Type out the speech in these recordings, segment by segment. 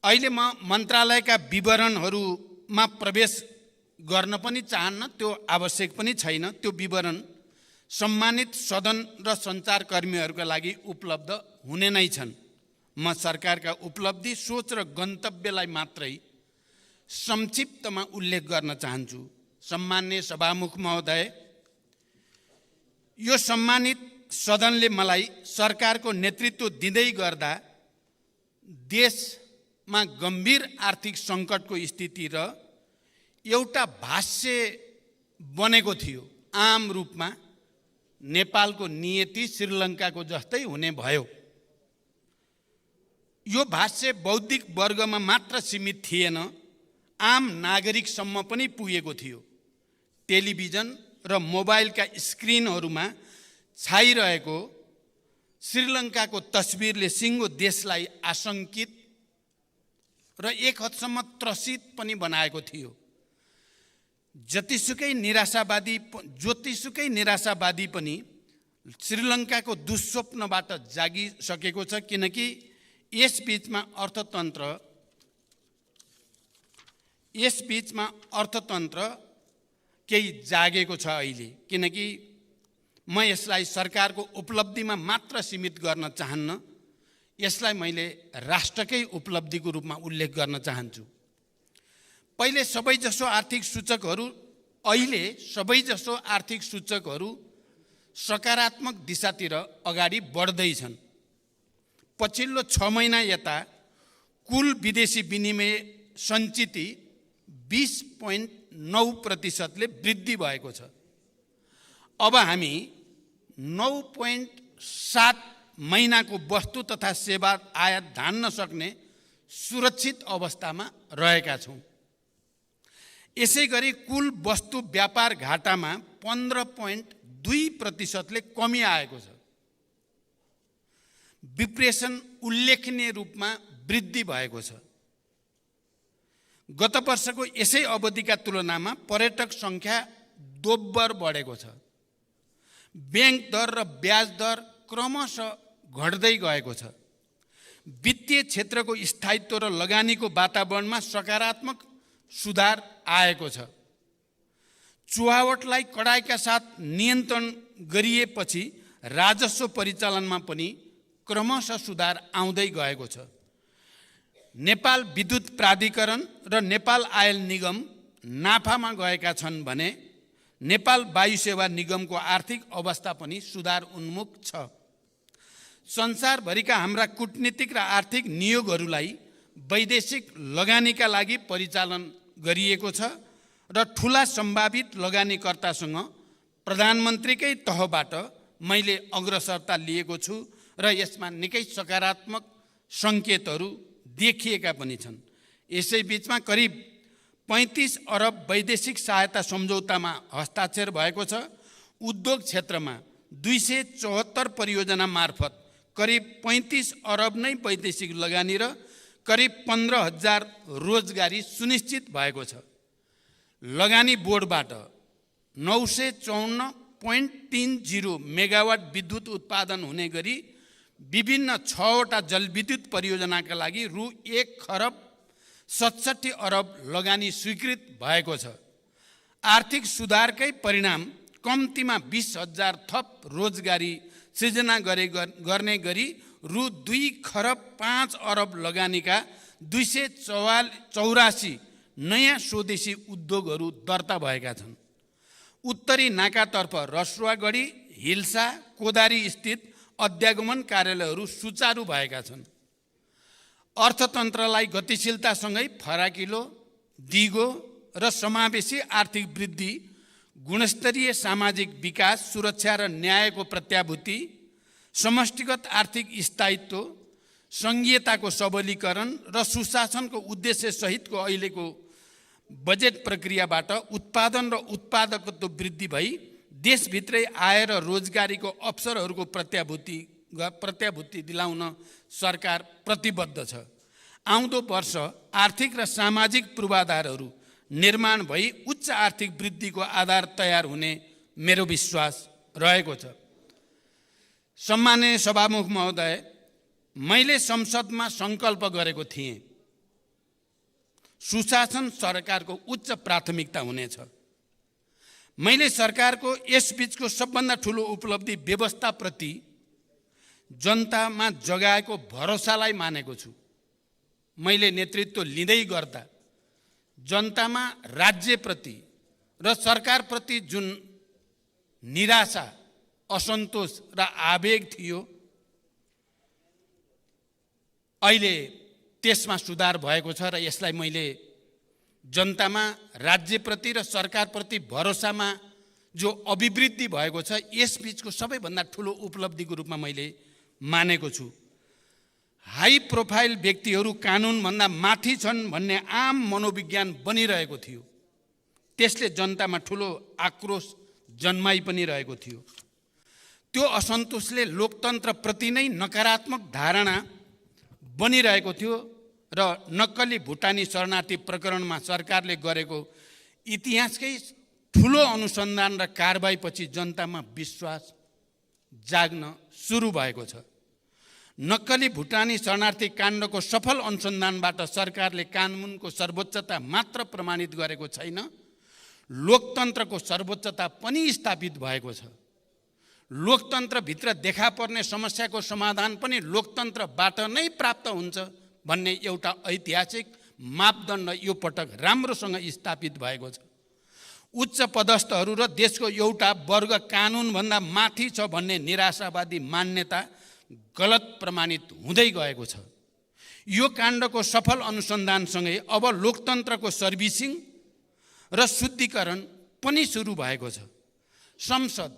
अहिले म मन्त्रालयका विवरणहरूमा प्रवेश गर्न पनि चाहन्न, त्यो आवश्यक पनि छैन। त्यो विवरण सम्मानित सदन र सञ्चारकर्मीहरूका लागि उपलब्ध हुने नै छन्। म सरकारका उपलब्धि, सोच र गन्तव्यलाई मात्रै संक्षिप्तमा उल्लेख गर्न चाहन्छु। सम्माननीय सभामुख महोदय, यो सम्मानित सदनले मलाई सरकारको नेतृत्व दिँदै गर्दा देशमा गम्भीर आर्थिक सङ्कटको स्थिति र एउटा भाष्य बनेको थियो। आम रूपमा नेपालको नियति श्रीलङ्काको जस्तै हुने भयो। यो भाष्य बौद्धिक वर्गमा मात्र सीमित थिएन, आम नागरिकसम्म पनि पुगेको थियो। टेलिभिजन र मोबाइलका स्क्रिनहरूमा छाइरहेको श्रीलङ्काको तस्बिरले सिङ्गो देशलाई आशंकित र एक हदसम्म त्रसित पनि बनाएको थियो। जतिसुकै निराशावादी पनि श्रीलङ्काको दुःस्वप्नबाट जागिसकेको छ, किनकि यस बीचमा अर्थतन्त्र केही जागेको छ अहिले। किनकि म यसलाई सरकारको उपलब्धिमा मात्र सीमित गर्न चाहन्न, यसलाई मैले राष्ट्रकै उपलब्धिको रूपमा उल्लेख गर्न चाहन्छु। अहिले सबैजसो आर्थिक सूचकहरू सकारात्मक दिशातिर अगाडि बढ्दैछन्। पछिल्लो 6 महिना यता कुल विदेशी विनिमय सञ्चिति 20.9% वृद्धि भएको छ। अब हामी 9.7 महिनाको वस्तु तथा सेवा आयात धान्न सक्ने सुरक्षित अवस्थामा रहेका छौँ। यसै गरी कुल वस्तु व्यापार घाटामा 15.2%ले कमी आएको छ। विप्रेसन उल्लेखनीय रूपमा वृद्धि भएको छ। गत वर्षको यसै अवधिका तुलनामा पर्यटक सङ्ख्या दोब्बर बढेको छ। ब्याङ्क दर र ब्याज दर क्रमशः घट्दै गएको छ। वित्तीय क्षेत्रको स्थायित्व र लगानीको वातावरणमा सकारात्मक सुधार आएको छ। चुहावटलाई कडाइका साथ नियन्त्रण गरिएपछि राजस्व परिचालनमा पनि क्रमशः सुधार आउँदै गएको छ। नेपाल विद्युत प्राधिकरण र नेपाल आयल निगम नाफामा गएका छन् भने नेपाल वायु सेवा निगमको आर्थिक अवस्था पनि सुधार उन्मुख छ। संसारभरिका हाम्रा कूटनीतिक र आर्थिक नियोगहरूलाई वैदेशिक लगानीका लागि परिचालन गरिएको छ र ठुला सम्भावित लगानीकर्तासँग प्रधानमन्त्रीकै तहबाट मैले अग्रसरता लिएको छु र यसमा निकै सकारात्मक सङ्केतहरू देखिएका पनि छन्। यसै बीचमा करिब 35 अरब वैदेशिक सहायता सम्झौतामा हस्ताक्षर भएको छ। उद्योग क्षेत्रमा 274 परियोजना मार्फत करिब 35 अरब नै वैदेशिक लगानी र करिब 15,000 रोजगारी सुनिश्चित भएको छ। लगानी बोर्डबाट 954.30 मेगावाट विद्युत उत्पादन हुने गरी विभिन्न 6वटा जलविद्युत परियोजनाका लागि रु 1,67 खरब लगानी स्वीकृत भएको छ। आर्थिक सुधारकै परिणाम कम्तीमा 20,000 थप रोजगारी सृजना गर्ने गरी रु 2,05 खरब लगानीका 284 नयाँ स्वदेशी उद्योगहरू दर्ता भएका छन्। उत्तरी नाकातर्फ रसुवागढी, हिल्सा, कोदारी स्थित अध्यागमन कार्यालयहरू सुचारू भएका छन्। अर्थतन्त्रलाई गतिशीलतासँगै फराकिलो, दिगो र समावेशी आर्थिक वृद्धि, गुणस्तरीय सामाजिक विकास, सुरक्षा र न्यायको प्रत्याभूति, समष्टिगत आर्थिक स्थायित्व, सङ्घीयताको सबलीकरण र सुशासनको उद्देश्य सहितको अहिलेको बजेट प्रक्रियाबाट उत्पादन र उत्पादकत्व वृद्धि भई देशभित्रै आय र रोजगारीको अवसरहरूको प्रत्याभूति दिलाउन सरकार प्रतिबद्ध छ। आउँदो वर्ष आर्थिक र सामाजिक पूर्वाधारहरू निर्माण भई उच्च आर्थिक वृद्धिको आधार तयार हुने मेरो विश्वास रहेको छ। सम्माननीय सभामुख महोदय, मैले संसदमा सङ्कल्प गरेको थिएँ सुशासन सरकारको उच्च प्राथमिकता हुनेछ। मैले सरकारको यस बीचको सबभन्दा ठुलो उपलब्धि व्यवस्थाप्रति जनतामा जगाएको भरोसालाई मानेको छु। मैले नेतृत्व लिँदै गर्दा जनतामा राज्यप्रति र सरकारप्रति जुन निराशा, असन्तोष र आवेग थियो, अहिले त्यसमा सुधार भएको छ र यसलाई मैले जनतामा राज्यप्रति र सरकारप्रति भरोसामा जो अभिवृद्धि भएको छ यसबीचको सबैभन्दा ठुलो उपलब्धिको रूपमा मैले मानेको छु। हाई प्रोफाइल व्यक्तिहरू कानुनभन्दा माथि छन् भन्ने आम मनोविज्ञान बनिरहेको थियो। त्यसले जनतामा ठुलो आक्रोश जन्माइ पनि रहेको थियो। त्यो असन्तोषले लोकतन्त्रप्रति नै नकारात्मक धारणा बनिरहेको थियो र नक्कली भुटानी शरणार्थी प्रकरणमा सरकारले गरेको इतिहासकै ठुलो अनुसन्धान र कारबाहीपछि जनतामा विश्वास जाग्न सुरु भएको छ। नक्कली भुटानी शरणार्थी काण्डको सफल अनुसन्धानबाट सरकारले कानुनको सर्वोच्चता मात्र प्रमाणित गरेको छैन, लोकतन्त्रको सर्वोच्चता पनि स्थापित भएको छ। लोकतन्त्रभित्र देखा पर्ने समस्याको समाधान पनि लोकतन्त्रबाट नै प्राप्त हुन्छ भन्ने एउटा ऐतिहासिक मापदण्ड यो पटक राम्रोसँग स्थापित भएको छ। उच्च पदस्थहरू र देशको एउटा वर्ग कानुनभन्दा माथि छ भन्ने निराशावादी मान्यता गलत प्रमाणित हुँदै गएको छ। यो काण्डको सफल अनुसन्धानसँगै अब लोकतन्त्रको सर्भिसिङ र शुद्धिकरण पनि सुरु भएको छ। संसद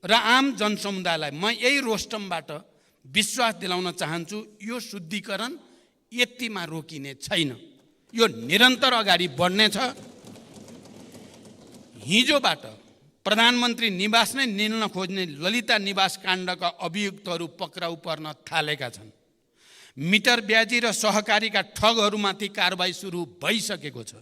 र आम जनसमुदायलाई म यही रोस्टमबाट विश्वास दिलाउन चाहन्छु, यो शुद्धिकरण यतिमा रोकिने छैन, यो निरन्तर अगाडि बढ्नेछ। हिजोबाट प्रधानमन्त्री निवास नै निल्न खोज्ने ललिता निवास काण्डका अभियुक्तहरू पक्राउ पर्न थालेका छन्। मिटर ब्याजी र सहकारीका ठगहरूमाथि कारबाही सुरु भइसकेको छ।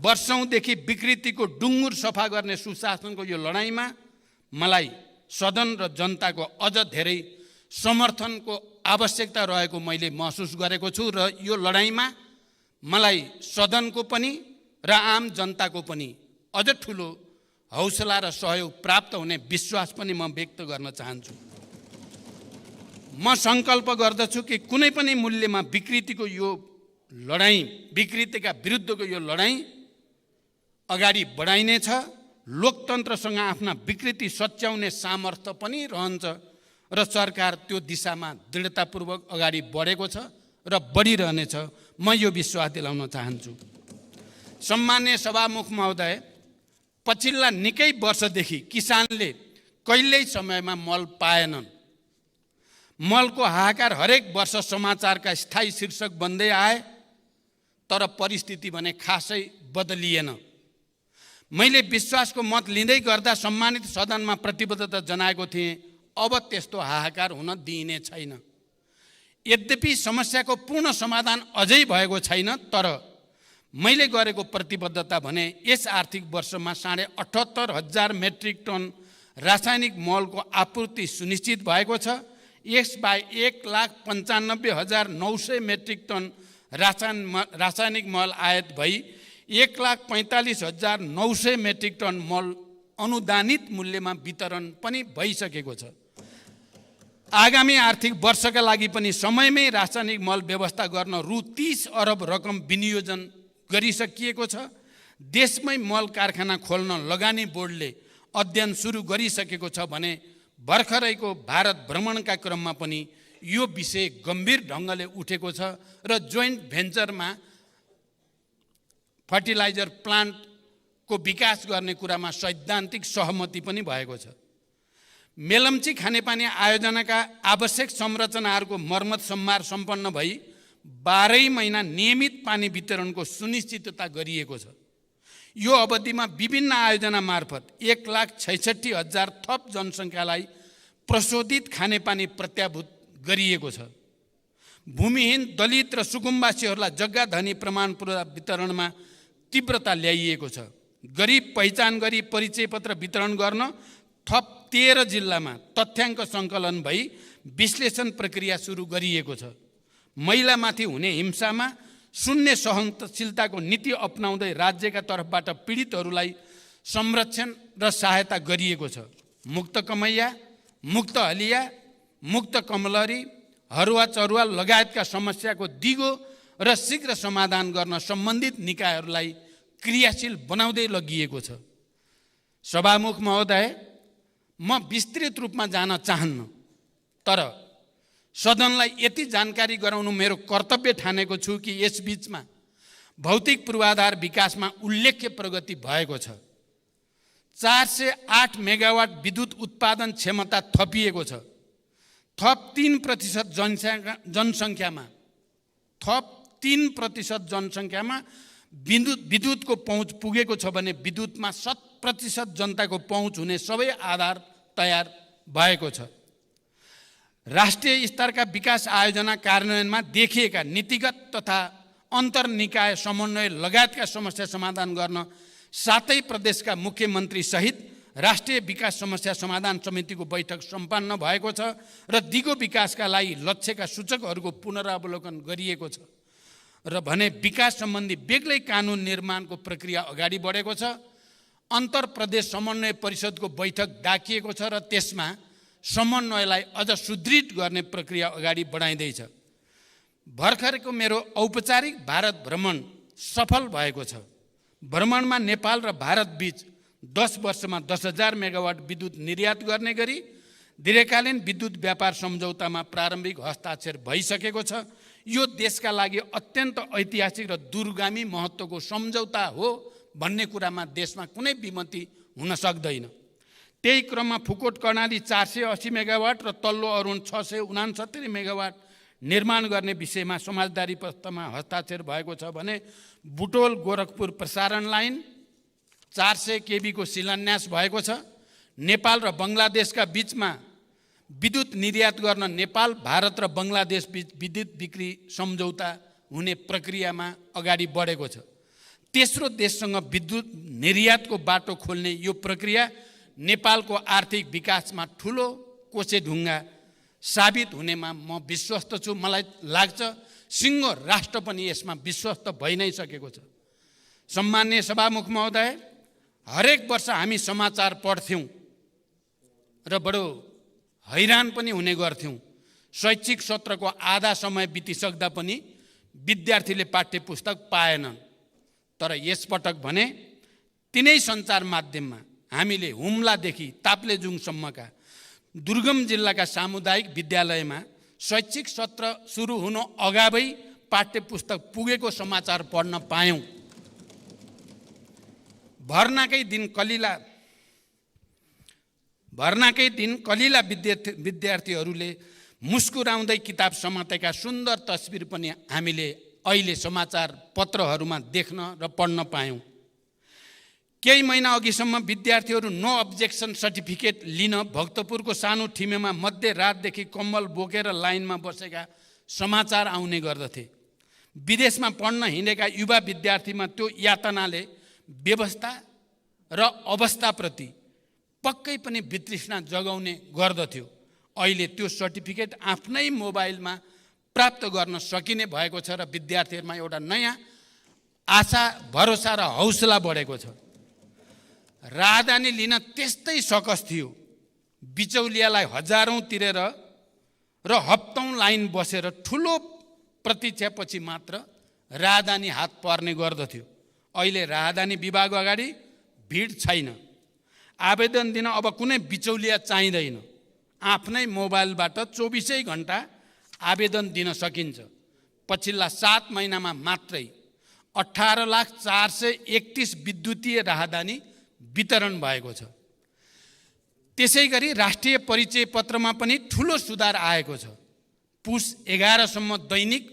वर्षौंदेखि विकृतिको डुङ्गुर सफा गर्ने सुशासनको यो लडाईँमा मलाई सदन र जनताको अझ धेरै समर्थनको आवश्यकता रहेको मैले महसुस गरेको छु र यो लडाईँमा मलाई सदनको पनि र आम जनताको पनि अझ ठुलो हौसला र सहयोग प्राप्त हुने विश्वास पनि म व्यक्त गर्न चाहन्छु। म सङ्कल्प गर्दछु कि कुनै पनि मूल्यमा विकृतिको यो लडाईँ, विकृतिका विरुद्धको यो लडाईँ अगाडि बढाइनेछ। लोकतन्त्रसँग आफ्ना विकृति सच्याउने सामर्थ्य पनि रहन्छ र सरकार त्यो दिशामा दृढतापूर्वक अगाडि बढेको छ र बढिरहनेछ, म यो विश्वास दिलाउन चाहन्छु। सम्मान्य सभामुख महोदय, पछिल्ला निकै वर्षदेखि किसानले कहिल्यै समयमा मल पाएनन्। मलको हाहाकार हरेक वर्ष समाचारका स्थायी शीर्षक बन्दै आए, तर परिस्थिति भने खासै बदलिएन। मैले विश्वासको मत लिँदै गर्दा सम्मानित सदनमा प्रतिबद्धता जनाएको थिएँ, अब त्यस्तो हाहाकार हुन दिइने छैन। यद्यपि समस्याको पूर्ण समाधान अझै भएको छैन, तर मैले गरेको प्रतिबद्धता भने यस आर्थिक वर्षमा 78,500 मेट्रिक टन रासायनिक मलको आपूर्ति सुनिश्चित भएको छ। यसबाहेक 1,95,900 मेट्रिक टन रासायनिक मल आयात भई 1,45,900 मेट्रिक टन मल अनुदानित मूल्यमा वितरण पनि भइसकेको छ। आगामी आर्थिक वर्षका लागि पनि समयमै रासायनिक मल व्यवस्था गर्न रु 30 अरब रकम विनियोजन गरिसकिएको छ। देशमै मल कारखाना खोल्न लगानी बोर्डले अध्ययन सुरु गरिसकेको छ भने भर्खरैको भारत भ्रमणका क्रममा पनि यो विषय गम्भीर ढङ्गले उठेको छ र जोइन्ट भेन्चरमा फर्टिलाइजर प्लान्टको विकास गर्ने कुरामा सैद्धान्तिक सहमति पनि भएको छ। मेलम्ची खानेपानी आयोजनाका आवश्यक संरचनाहरूको मर्मत सम्मार सम्पन्न भई 12 महिना नियमित पानी वितरणको सुनिश्चितता गरिएको छ। यो अवधिमा विभिन्न आयोजना मार्फत 1,66,000 थप जनसङ्ख्यालाई प्रशोधित खानेपानी प्रत्याभूत गरिएको छ। भूमिहीन, दलित र सुकुम्बासीहरूलाई जग्गा धनी प्रमाणपत्र वितरणमा तीव्रता ल्याइएको छ। गरिब पहिचान गरी परिचय पत्र वितरण गर्न थप 13 जिल्लामा तथ्याङ्क सङ्कलन भई विश्लेषण प्रक्रिया सुरु गरिएको छ। महिलामाथि हुने हिंसामा शून्य सहनशीलताको नीति अपनाउँदै राज्यका तर्फबाट पीडितहरूलाई संरक्षण र सहायता गरिएको छ। मुक्त कमैया, मुक्त हलिया, मुक्त कमलरी, हरुवा चरुवा लगायतका समस्याको दिगो र शीघ्र समाधान गर्न सम्बन्धित निकायहरूलाई क्रियाशील बनाउँदै लगिएको छ। सभामुख महोदय, म विस्तृत रूपमा जान चाहन्न, तर सदनलाई यति जानकारी गराउनु मेरो कर्तव्य ठानेको छु कि यस बीचमा भौतिक पूर्वाधार विकासमा उल्लेख्य प्रगति भएको छ। 408 मेगावाट विद्युत उत्पादन क्षमता थपिएको छ। थप 3% जनसङ्ख्यामा विद्युतको पहुँच पुगेको छ भने विद्युतमा 100% जनताको पहुँच हुने सबै आधार तयार भएको छ। राष्ट्रिय स्तरका विकास आयोजना कार्यान्वयनमा देखिएका नीतिगत तथा अन्तर्निकाय समन्वय लगायतका समस्या समाधान गर्न 7 प्रदेशका मुख्यमन्त्री सहित राष्ट्रिय विकास समस्या समाधान समितिको बैठक सम्पन्न भएको छ र दिगो विकासका लागि लक्ष्यका सूचकहरूको पुनरावलोकन गरिएको छ र भने विकास सम्बन्धी बेग्लै कानुन निर्माणको प्रक्रिया अगाडि बढेको छ। अन्तर प्रदेश समन्वय परिषदको बैठक डाकिएको छ र त्यसमा समन्वयलाई अझ सुदृढ गर्ने प्रक्रिया अगाडि बढाइँदैछ। भर्खरको मेरो औपचारिक भारत भ्रमण सफल भएको छ। भ्रमणमा नेपाल र भारत बीच 10 वर्षमा 10,000 मेगावाट विद्युत निर्यात गर्ने गरी दीर्घकालीन विद्युत व्यापार सम्झौतामा प्रारम्भिक हस्ताक्षर भइसकेको छ। यो देशका लागि अत्यन्त ऐतिहासिक र दूरगामी महत्त्वको सम्झौता हो भन्ने कुरामा देशमा कुनै विमति हुन सक्दैन। त्यही क्रममा फुकोट कर्णाली 480 मेगावाट र तल्लो अरुण 669 मेगावाट निर्माण गर्ने विषयमा समझदारी पत्रमा हस्ताक्षर भएको छ भने बुटोल गोरखपुर प्रसारण लाइन 400 केबी को शिलान्यास भएको छ। नेपाल र बङ्गलादेशका बीचमा विद्युत निर्यात गर्न नेपाल, भारत र बङ्गलादेश बीच विद्युत बिक्री सम्झौता हुने प्रक्रियामा अगाडि बढेको छ। तेस्रो देशसँग विद्युत निर्यातको बाटो खोल्ने यो प्रक्रिया नेपालको आर्थिक विकासमा ठुलो कोसेढुङ्गा साबित हुनेमा म विश्वस्त छु। मलाई लाग्छ सिङ्गो राष्ट्र पनि यसमा विश्वस्त भइ नै सकेको छ। सम्माननीय सभामुख महोदय, हरेक वर्ष हामी समाचार पढ्थ्यौँ र बडो हैरान पनि हुने गर्थ्यौँ। शैक्षिक सत्रको आधा समय बितिसक्दा पनि विद्यार्थीले पाठ्य पुस्तक पाएनन्। तर यसपटक भने तिनै सञ्चार माध्यममा हामीले हुम्लादेखि ताप्लेजुङसम्मका दुर्गम जिल्लाका सामुदायिक विद्यालयमा शैक्षिक सत्र सुरु हुनु अगावै पाठ्य पुस्तक पुगेको समाचार पढ्न पायौँ। भर्नाकै दिन कलिला विद्यार्थीहरूले मुस्कुराउँदै किताब समातेका सुन्दर तस्बिर पनि हामीले अहिले समाचार पत्रहरूमा देख्न र पढ्न पायौँ। केही महिना अघिसम्म विद्यार्थीहरू नो अब्जेक्सन सर्टिफिकेट लिन भक्तपुरको सानो ठिमेमा मध्यरातदेखि कम्बल बोकेर लाइनमा बसेका समाचार आउने गर्दथे। विदेशमा पढ्न हिँडेका युवा विद्यार्थीमा त्यो यातनाले व्यवस्था र अवस्थाप्रति पक्कै पनि वितृष्णा जगाउने गर्दथ्यो। अहिले त्यो सर्टिफिकेट आफ्नै मोबाइलमा प्राप्त गर्न सकिने भएको छ र विद्यार्थीहरूमा एउटा नयाँ आशा, भरोसा र हौसला बढेको छ। राहदानी लिन त्यस्तै सकस थियो। बिचौलियालाई हजारौँ तिरेर र हप्तौँ लाइन बसेर ठुलो प्रतीक्षापछि मात्र राहदानी हात पर्ने गर्दथ्यो। अहिले राहदानी विभाग अगाडि भिड छैन। आवेदन दिन अब कुनै बिचौलिया चाहिँदैन। आफ्नै मोबाइलबाट 24 घण्टा आवेदन दिन सकिन्छ। पछिल्ला 7 महिनामा मात्रै 18,431 विद्युतीय राहदानी वितरण भएको छ। त्यसै गरी राष्ट्रिय परिचय पत्रमा पनि ठुलो सुधार आएको छ। पुस 11 सम्म दैनिक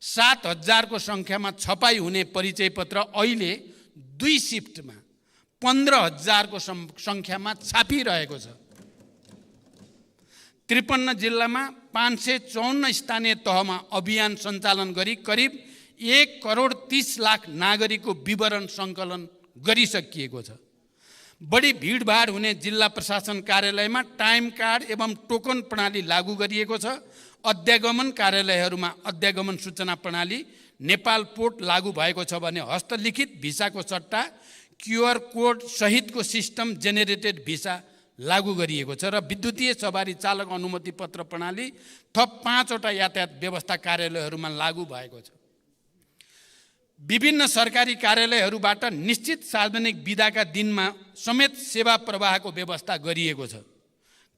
7,000 को सङ्ख्यामा छपाई हुने परिचय पत्र अहिले 2 शिफ्टमा 15,000 को सङ्ख्यामा छापिरहेको छ। 53 जिल्लामा 554 स्थानीय तहमा अभियान सञ्चालन गरी करिब 1,30,00,000 नागरिकको विवरण सङ्कलन गरिसकिएको छ। बढी भिडभाड हुने जिल्ला प्रशासन कार्यालयमा टाइम कार्ड एवं टोकन प्रणाली लागू गरिएको छ। अध्यागमन कार्यालयहरूमा अध्यागमन सूचना प्रणाली नेपाल पोर्ट लागू भएको छ भने हस्तलिखित भिसाको सट्टा QR कोड सहितको सिस्टम जेनेरेटेड भिसा लागू गरिएको छ र विद्युतीय सवारी चालक अनुमति पत्र प्रणाली थप 5 वटा यातायात व्यवस्था कार्यालयहरूमा लागू भएको छ। विभिन्न सरकारी कार्यालयहरूबाट निश्चित सार्वजनिक बिदाका दिनमा समेत सेवा प्रवाहको व्यवस्था गरिएको छ।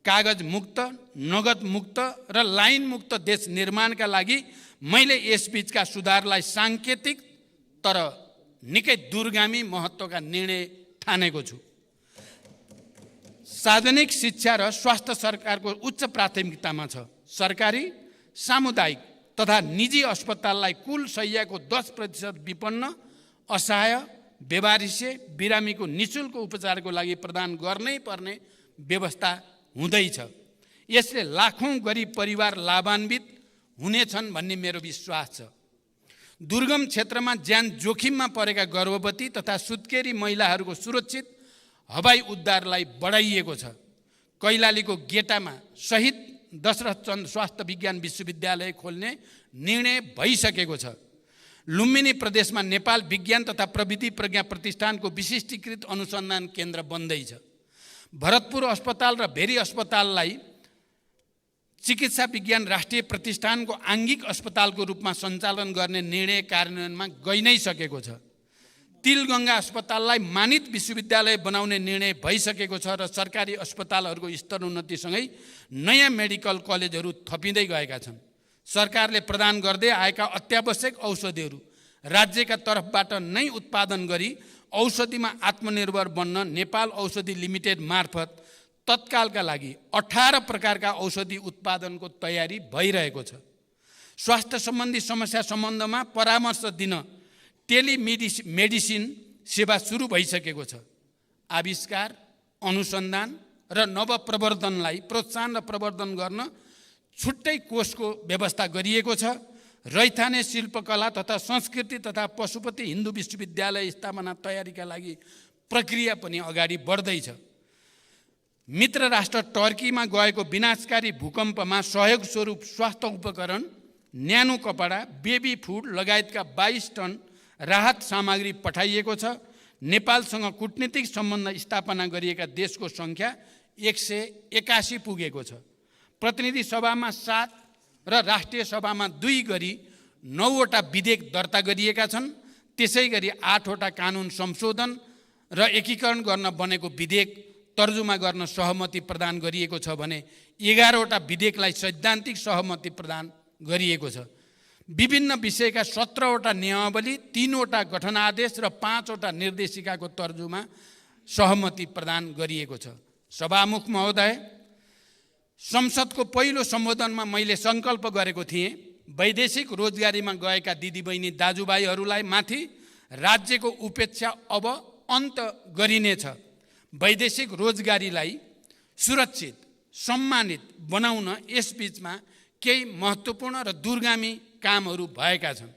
कागज मुक्त, नगद मुक्त र लाइन मुक्त देश निर्माणका लागि मैले यसबीचका सुधारलाई सांकेतिक तर निकै दूरगामी महत्त्वका निर्णय ठानेको छु। सार्वजनिक शिक्षा र स्वास्थ्य सरकारको उच्च प्राथमिकतामा छ। सरकारी, सामुदायिक तथा निजी अस्पताललाई कुल शय्याको 10% विपन्न, असहाय, बेवारिसे, बिरामीको निःशुल्क उपचारको लागि प्रदान गर्नै पर्ने व्यवस्था हुँदैछ। यसले लाखौं गरिब परिवार लाभान्वित हुनेछन् भन्ने मेरो विश्वास छ। दुर्गम क्षेत्रमा ज्यान जोखिममा परेका गर्भवती तथा सुत्केरी महिलाहरूको सुरक्षित हवाई उद्धारलाई बढाइएको छ। कैलालीको गेटामा शहीद दशरथचन्द्र स्वास्थ्य विज्ञान विश्वविद्यालय खोल्ने निर्णय भइसकेको छ। लुम्बिनी प्रदेशमा नेपाल विज्ञान तथा प्रविधि प्रज्ञा प्रतिष्ठानको विशिष्टीकृत अनुसन्धान केन्द्र बन्दैछ। भरतपुर अस्पताल र भेरी अस्पताललाई चिकित्सा विज्ञान राष्ट्रिय प्रतिष्ठानको आङ्गिक अस्पतालको रूपमा सञ्चालन गर्ने निर्णय कार्यान्वयनमा गइ नै सकेको छ। तिलगङ्गा अस्पताललाई मानित विश्वविद्यालय बनाउने निर्णय भइसकेको छ र सरकारी अस्पतालहरूको स्तरोन्नतिसँगै नयाँ मेडिकल कलेजहरू थपिँदै गएका छन्। सरकारले प्रदान गर्दै आएका अत्यावश्यक औषधिहरू राज्यका तर्फबाट नै उत्पादन गरी औषधिमा आत्मनिर्भर बन्न नेपाल औषधि लिमिटेड मार्फत तत्कालका लागि 18 प्रकारका औषधि उत्पादनको तयारी भइरहेको छ। स्वास्थ्य सम्बन्धी समस्या सम्बन्धमा परामर्श दिन टेलिमेडिसिन सेवा सुरु भइसकेको छ। आविष्कार, अनुसन्धान र नवप्रवर्धनलाई प्रोत्साहन र प्रवर्धन गर्न छुट्टै कोषको व्यवस्था गरिएको छ। रैथाने शिल्पकला तथा संस्कृति तथा पशुपति हिन्दू विश्वविद्यालय स्थापना तयारीका लागि प्रक्रिया पनि अगाडि बढ्दैछ। मित्र राष्ट्र टर्कीमा गएको विनाशकारी भूकम्पमा सहयोग स्वरूप स्वास्थ्य उपकरण, न्यानो कपडा, बेबी फुड लगायतका 22 टन राहत सामग्री पठाइएको छ। नेपालसँग कूटनीतिक सम्बन्ध स्थापना गरिएका देशको सङ्ख्या 181 पुगेको छ। प्रतिनिधि सभामा 7 र राष्ट्रिय सभामा 2 गरी 9 वटा विधेयक दर्ता गरिएका छन्। त्यसै गरी 8 वटा कानुन संशोधन र एकीकरण गर्न बनेको विधेयक तर्जुमा गर्न सहमति प्रदान गरिएको छ भने 11 वटा विधेयकलाई सैद्धान्तिक सहमति प्रदान गरिएको छ। विभिन्न विषयका 17 वटा नियमावली, 3 वटा गठनादेश र 5 वटा निर्देशिकाको तर्जुमा सहमति प्रदान गरिएको छ। सभामुख महोदय, संसदको पहिलो सम्बोधनमा मैले सङ्कल्प गरेको थिएँ वैदेशिक रोजगारीमा गएका दिदीबहिनी दाजुभाइहरूलाई माथि राज्यको उपेक्षा अब अन्त गरिनेछ। वैदेशिक रोजगारीलाई सुरक्षित, सम्मानित बनाउन यसबीचमा केही महत्त्वपूर्ण र दूरगामी कामहरू भएका छन्।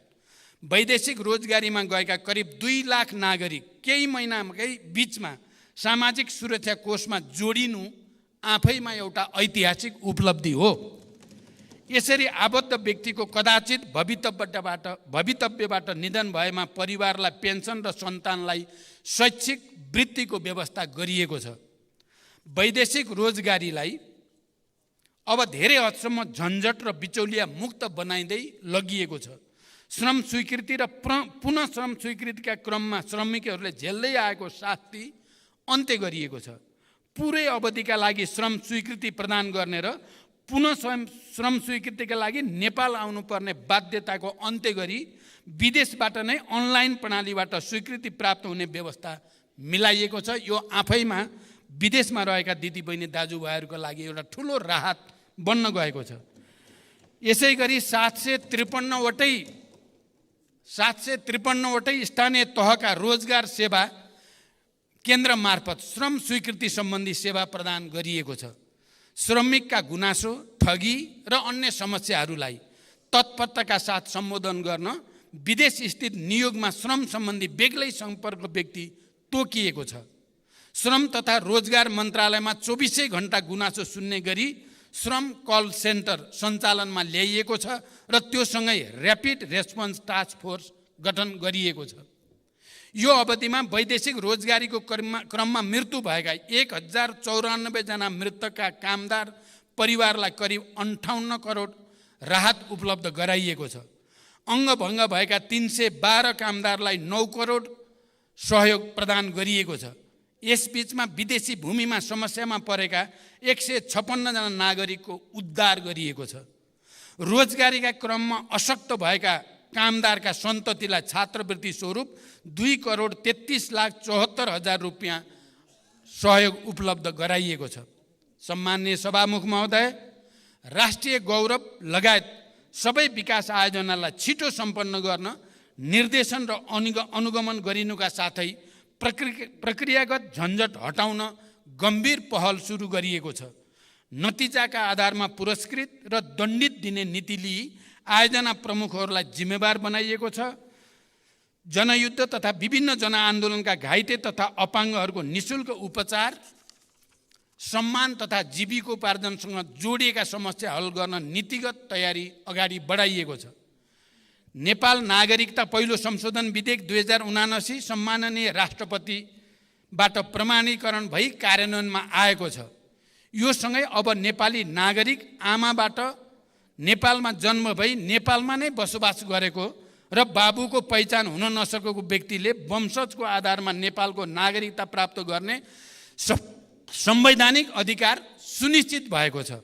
वैदेशिक रोजगारीमा गएका करिब 2 लाख नागरिक केही महिनाकै बिचमा सामाजिक सुरक्षा कोषमा जोडिनु आफैमा एउटा ऐतिहासिक उपलब्धि हो। यसरी आबद्ध व्यक्तिको कदाचित भवितव्यबाट निधन भएमा परिवारलाई पेन्सन र सन्तानलाई शैक्षिक वृत्तिको व्यवस्था गरिएको छ। वैदेशिक रोजगारीलाई अब धेरै हदसम्म झन्झट र बिचौलिया मुक्त बनाइँदै लगिएको छ। श्रम स्वीकृति र पुनः श्रम स्वीकृतिका क्रममा श्रमिकहरूले झेल्दै आएको शास्ति अन्त्य गरिएको छ। पुरै अवधिका लागि श्रम स्वीकृति प्रदान गर्ने र पुनः श्रम स्वीकृतिका लागि नेपाल आउनुपर्ने बाध्यताको अन्त्य गरी विदेशबाट नै अनलाइन प्रणालीबाट स्वीकृति प्राप्त हुने व्यवस्था मिलाइएको छ। यो आफैमा विदेशमा रहेका दिदीबहिनी दाजुभाइहरूको लागि एउटा ठुलो राहत बन्न गएको छ। यसै गरी 753 वटै स्थानीय तहका रोजगार सेवा केन्द्र मार्फत श्रम स्वीकृति सम्बन्धी सेवा प्रदान गरिएको छ। श्रमिकका गुनासो, ठगी र अन्य समस्याहरूलाई तत्परताका साथ सम्बोधन गर्न विदेश स्थित नियोगमा श्रम सम्बन्धी बेग्लै सम्पर्क व्यक्ति तोकिएको छ। श्रम तथा रोजगार मन्त्रालयमा 24 घण्टा गुनासो सुन्ने गरी श्रम कल सेन्टर सञ्चालनमा ल्याइएको छ र त्योसँगै ऱ्यापिड रेस्पोन्स टास्क फोर्स गठन गरिएको छ। यो अवधिमा वैदेशिक रोजगारीको क्रममा मृत्यु भएका 1094 जना मृतकका कामदार परिवारलाई करिब 58 करोड राहत उपलब्ध गराइएको छ। अङ्गभङ्ग भएका 312 कामदारलाई 9 करोड सहयोग प्रदान गरिएको छ। यसबीचमा विदेशी भूमिमा समस्यामा परेका 156 जना नागरिकको उद्धार गरिएको छ। रोजगारीका क्रममा अशक्त भएका कामदारका सन्ततिलाई छात्रवृत्ति स्वरूप 2 करोड 33,74,000 रुपियाँ सहयोग उपलब्ध गराइएको छ। सम्माननीय सभामुख महोदय, राष्ट्रिय गौरव लगायत सबै विकास आयोजनालाई छिटो सम्पन्न गर्न निर्देशन र अनुगमन गरिनुका साथै प्रक्रियागत झन्झट हटाउन गम्भीर पहल सुरु गरिएको छ। नतिजाका आधारमा पुरस्कृत र दण्डित दिने नीति लिई आयोजना प्रमुखहरूलाई जिम्मेवार बनाइएको छ। जनयुद्ध तथा विभिन्न जनआन्दोलनका घाइते तथा अपाङ्गहरूको निःशुल्क उपचार, सम्मान तथा जीविकोपार्जनसँग जोडिएका समस्या हल गर्न नीतिगत तयारी अगाडि बढाइएको छ। नेपाल नागरिकता पहिलो संशोधन विधेयक 2079 सम्माननीय राष्ट्रपतिबाट प्रमाणीकरण भई कार्यान्वयनमा आएको छ। यो सँगै अब नेपाली नागरिक आमाबाट नेपालमा जन्म भई नेपालमा नै बसोबास गरेको र बाबुको पहिचान हुन नसकेको व्यक्तिले वंशजको आधारमा नेपालको नागरिकता प्राप्त गर्ने संवैधानिक अधिकार सुनिश्चित भएको छ।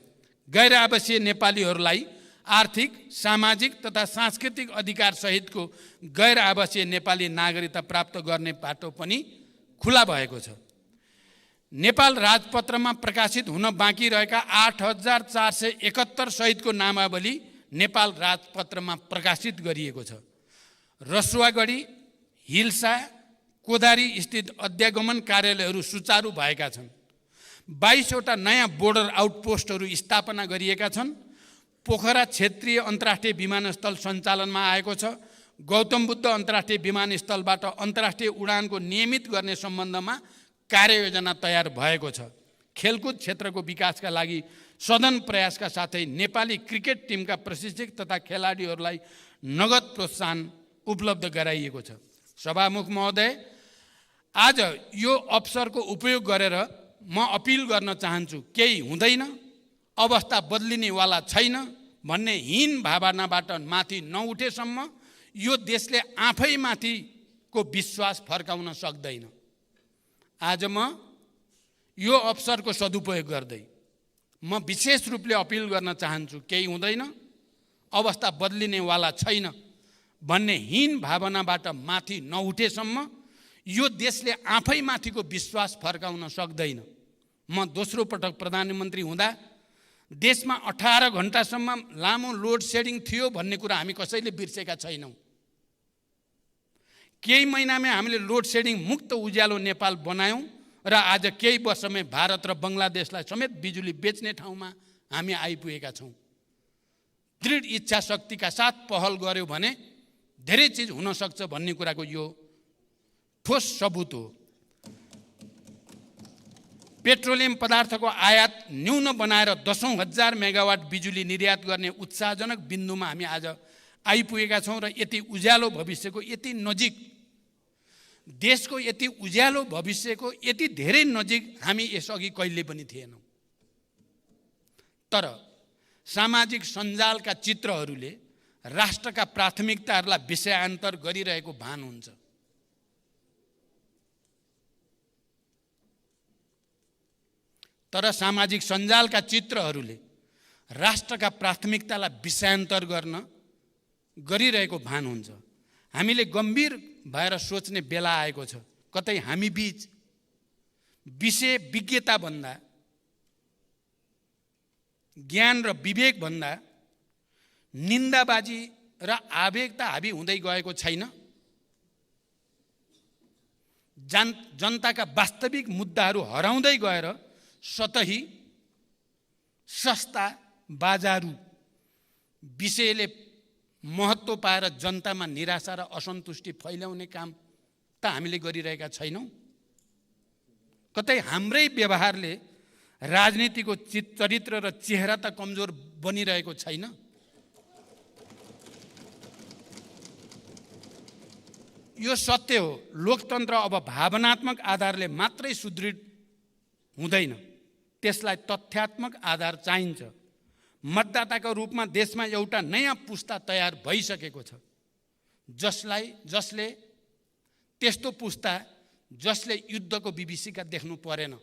गैर आवासीय नेपालीहरूलाई आर्थिक, सामाजिक तथा सांस्कृतिक अधिकार सहितको गैर आवासीय नेपाली नागरिकता प्राप्त गर्ने बाटो पनि खुला भएको छ। नेपाल राजपत्रमा प्रकाशित हुन बाँकी रहेका 8,471 सहितको नामावली नेपाल राजपत्रमा प्रकाशित गरिएको छ। रसुवागढी, हिल्सा, कोदारी स्थित अध्यागमन कार्यालयहरू सुचारू भएका छन्। 22 वटा नयाँ बोर्डर आउटपोस्टहरू स्थापना गरिएका छन्। पोखरा क्षेत्रीय अन्तर्राष्ट्रिय विमानस्थल सञ्चालनमा आएको छ। गौतम बुद्ध अन्तर्राष्ट्रिय विमानस्थलबाट अन्तर्राष्ट्रिय उडानको नियमित गर्ने सम्बन्धमा कार्ययोजना तयार भएको छ। खेलकुद क्षेत्रको विकासका लागि सदन प्रयासका साथै नेपाली क्रिकेट टिमका प्रशिक्षक तथा खेलाडीहरूलाई नगद प्रोत्साहन उपलब्ध गराइएको छ। सभामुख महोदय, आज यो अवसरको उपयोग गरेर म अपिल गर्न चाहन्छु, केही हुँदैन, अवस्था बदलिनेवाला छैन भन्ने हीन भावनाबाट माथि नउठेसम्म यो देशले आफैमाथिको विश्वास फर्काउन सक्दैन। आज म यो अवसरको सदुपयोग गर्दै म विशेष रूपले अपिल गर्न चाहन्छु, केही हुँदैन, अवस्था बदलिनेवाला छैन भन्ने हीन भावनाबाट माथि नउठेसम्म यो देशले आफैमाथिको विश्वास फर्काउन सक्दैन। म दोस्रो पटक प्रधानमन्त्री हुँदा देशमा 18 घण्टासम्म लामो लोड सेडिङ थियो भन्ने कुरा हामी कसैले बिर्सेका छैनौँ। केही महिनामै हामीले लोड सेडिङ मुक्त उज्यालो नेपाल बनायौँ र आज केही वर्षमै भारत र बङ्गलादेशलाई समेत बिजुली बेच्ने ठाउँमा हामी आइपुगेका छौँ। दृढ इच्छा शक्तिका साथ पहल गर्यो भने धेरै चिज हुन सक्छ भन्ने कुराको यो ठोस सबुत हो। पेट्रोलियम पदार्थको आयात न्यून बनाएर 10,000 मेगावाट बिजुली निर्यात गर्ने उत्साहजनक बिन्दुमा हामी आज आइपुगेका छौँ र यति उज्यालो भविष्यको यति नजिक, देशको यति उज्यालो भविष्यको यति धेरै नजिक हामी यसअघि कहिले पनि थिएनौँ। तर सामाजिक सञ्जालका चित्रहरूले राष्ट्रका प्राथमिकताहरूलाई विषयान्तर गरिरहेको भान हुन्छ। तर सामाजिक सञ्जालका चित्रहरूले राष्ट्रका प्राथमिकतालाई विषयान्तर गरिरहेको भान हुन्छ। हामीले गम्भीर भएर सोच्ने बेला आएको छ। कतै हामी बीच विषय विज्ञता भन्दा, ज्ञान र विवेक भन्दा निन्दाबाजी र आवेगता हाबी हुँदै गएको छैन। जनताका वास्तविक मुद्दाहरू हराउँदै गएर सतही, सस्ता, बाजारू विषयले महत्त्व पाएर जनतामा निराशा र असन्तुष्टि फैलाउने काम त हामीले गरिरहेका छैनौँ। कतै हाम्रै व्यवहारले राजनीतिको चरित्र र चेहरा त कमजोर बनिरहेको छैन? यो सत्य हो। लोकतन्त्र अब भावनात्मक आधारले मात्रै सुदृढ हुँदैन, त्यसलाई तथ्यात्मक आधार चाहिन्छ। मतदाताको रूपमा देशमा एउटा नयाँ पुस्ता तयार भइसकेको छ, जसले त्यस्तो पुस्ता जसले युद्धको विभीषिका देख्नु परेन,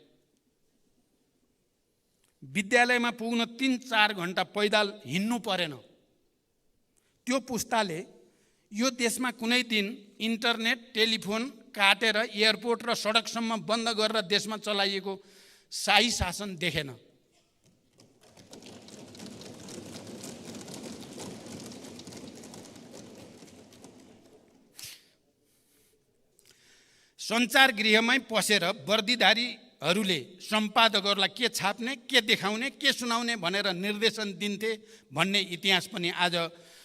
विद्यालयमा पुग्न 3-4 घण्टा पैदल हिँड्नु परेन। त्यो पुस्ताले यो देशमा कुनै दिन इन्टरनेट टेलिफोन काटेर एयरपोर्ट र सडकसम्म बन्द गरेर देशमा चलाइएको शाही शासन देखेन। सञ्चार गृहमै पसेर वर्दीधारीहरूले सम्पादकहरूलाई के छाप्ने, के देखाउने, के सुनाउने भनेर निर्देशन दिन्थे भन्ने इतिहास पनि आज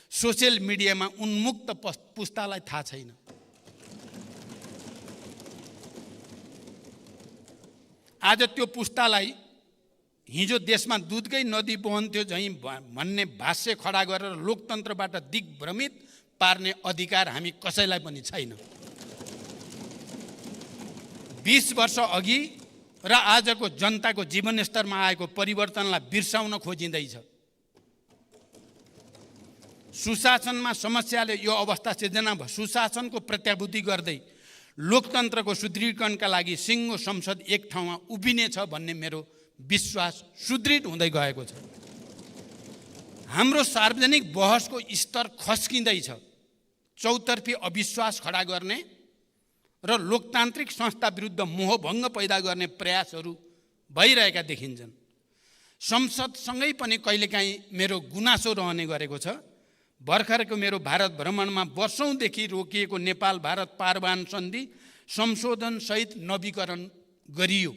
सोसियल मिडियामा उन्मुक्त पुस्तालाई थाहा छैन। आज त्यो पुस्तालाई हिजो देशमा दुधकै नदी बहन्थ्यो झैँ भन्ने भाष्य खडा गरेर लोकतन्त्रबाट दिग्भ्रमित पार्ने अधिकार हामी कसैलाई पनि छैन। 20 वर्ष अघि र आजको जनताको जीवनस्तरमा आएको परिवर्तनलाई बिर्साउन खोजिँदैछ। सुशासनमा समस्याले यो अवस्था सिर्जना भयो। सुशासनको प्रत्याभूति गर्दै लोकतन्त्रको सुदृढीकरणका लागि सिङ्गो संसद एक ठाउँमा उभिनेछ भन्ने मेरो विश्वास सुदृढ हुँदै गएको छ। हाम्रो सार्वजनिक बहसको स्तर खस्किँदैछ। चौतर्फी अविश्वास खडा गर्ने र लोकतान्त्रिक संस्था विरुद्ध मोहभङ्ग पैदा गर्ने प्रयासहरू भइरहेका देखिन्छन्। संसदसँगै पनि कहिलेकाहीँ मेरो गुनासो रहने गरेको छ। भर्खरको मेरो भारत भ्रमणमा वर्षौँदेखि रोकिएको नेपाल भारत पारवान सन्धि संशोधनसहित नवीकरण गरियो।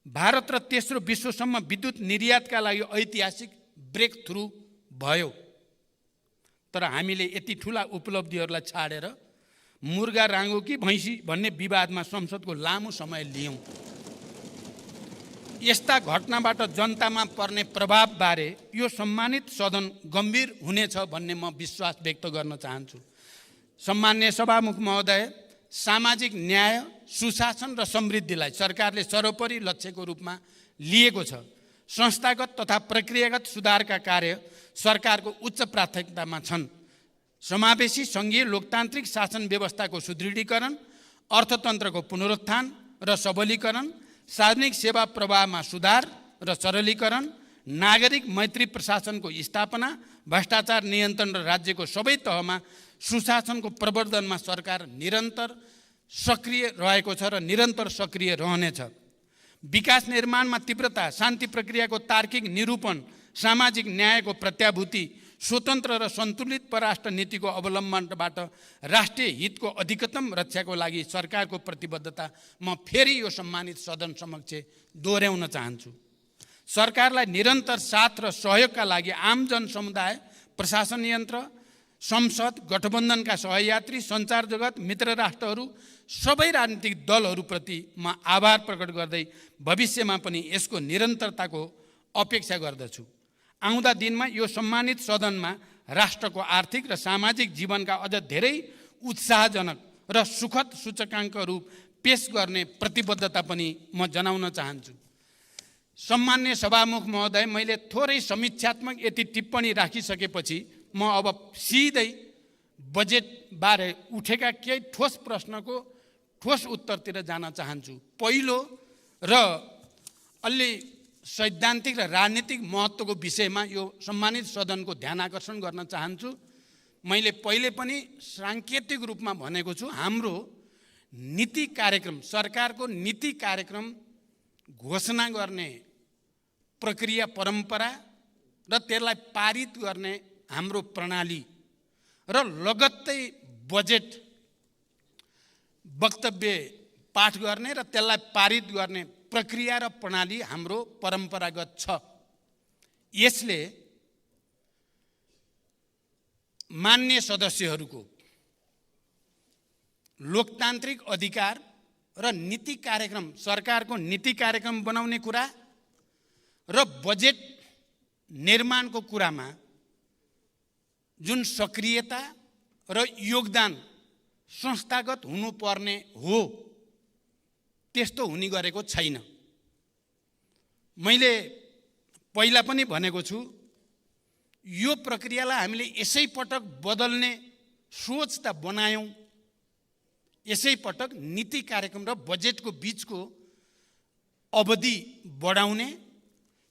भारत र तेस्रो विश्वसम्म विद्युत निर्यातका लागि ऐतिहासिक ब्रेक थ्रु भयो। तर हामीले यति ठुला उपलब्धिहरूलाई छाडेर मुर्गा राँगो कि भैँसी भन्ने विवादमा संसदको लामो समय लियौँ। यस्ता घटनाबाट जनतामा पर्ने प्रभावबारे यो सम्मानित सदन गम्भीर हुनेछ भन्ने म विश्वास व्यक्त गर्न चाहन्छु। सम्माननीय सभामुख महोदय, सामाजिक न्याय, सुशासन र समृद्धिलाई सरकारले सर्वोपरि लक्ष्यको रूपमा लिएको छ। संस्थागत तथा प्रक्रियागत सुधारका कार्य सरकारको उच्च प्राथमिकतामा छन्। समावेशी सङ्घीय लोकतान्त्रिक शासन व्यवस्थाको सुदृढीकरण, अर्थतन्त्रको पुनरुत्थान र सबलीकरण, सार्वजनिक सेवा प्रवाहमा सुधार र सरलीकरण, नागरिक मैत्री प्रशासनको स्थापना, भ्रष्टाचार नियन्त्रण र राज्यको सबै तहमा सुशासनको प्रवर्धनमा सरकार निरन्तर सक्रिय रहेको छ र निरन्तर सक्रिय रहनेछ। विकास निर्माणमा तीव्रता, शान्ति प्रक्रियाको तार्किक निरूपण, सामाजिक न्यायको प्रत्याभूति, स्वतन्त्र र सन्तुलित परराष्ट्र नीतिको अवलम्बनबाट राष्ट्रिय हितको अधिकतम रक्षाको लागि सरकारको प्रतिबद्धता म फेरि यो सम्मानित सदन समक्ष दोहोऱ्याउन चाहन्छु। सरकारलाई निरन्तर साथ र सहयोगका लागि आम जनसमुदाय, प्रशासन यन्त्र, संसद, गठबन्धनका सहयात्री, सञ्चार जगत, मित्र राष्ट्रहरू, सबै राजनीतिक दलहरूप्रति म आभार प्रकट गर्दै भविष्यमा पनि यसको निरन्तरताको अपेक्षा गर्दछु। आउँदा दिनमा यो सम्मानित सदनमा राष्ट्रको आर्थिक र सामाजिक जीवनका अझ धेरै उत्साहजनक र सुखद सूचकाङ्कहरू पेश गर्ने प्रतिबद्धता पनि म जनाउन चाहन्छु। सम्माननीय सभामुख महोदय, मैले थोरै समीक्षात्मक यति टिप्पणी राखिसकेपछि म अब सिधै बजेटबारे उठेका केही ठोस प्रश्नको ठोस उत्तरतिर जान चाहन्छु। पहिलो र अलि सैद्धान्तिक र राजनीतिक महत्त्वको विषयमा यो सम्मानित सदनको ध्यान आकर्षण गर्न चाहन्छु। मैले पहिले पनि साङ्केतिक रूपमा भनेको छु, हाम्रो नीति कार्यक्रम, सरकारको नीति कार्यक्रम घोषणा गर्ने प्रक्रिया परम्परा र त्यसलाई पारित गर्ने हाम्रो प्रणाली र लगत्तै बजेट वक्तव्य पाठ गर्ने र त्यसलाई पारित गर्ने प्रक्रिया र प्रणाली हाम्रो परम्परागत छ। यसले मान्य सदस्यहरूको लोकतान्त्रिक अधिकार र नीति कार्यक्रम, सरकारको नीति कार्यक्रम बनाउने कुरा र बजेट निर्माणको कुरामा जुन सक्रियता र योगदान संस्थागत हुनुपर्ने हो त्यस्तो हुने गरेको छैन। मैले पहिला पनि भनेको छु, यो प्रक्रियालाई हामीले यसै पटक बदल्ने सोच त बनायौं, यसै पटक नीति कार्यक्रम र बजेटको बीचको अवधि बढाउने,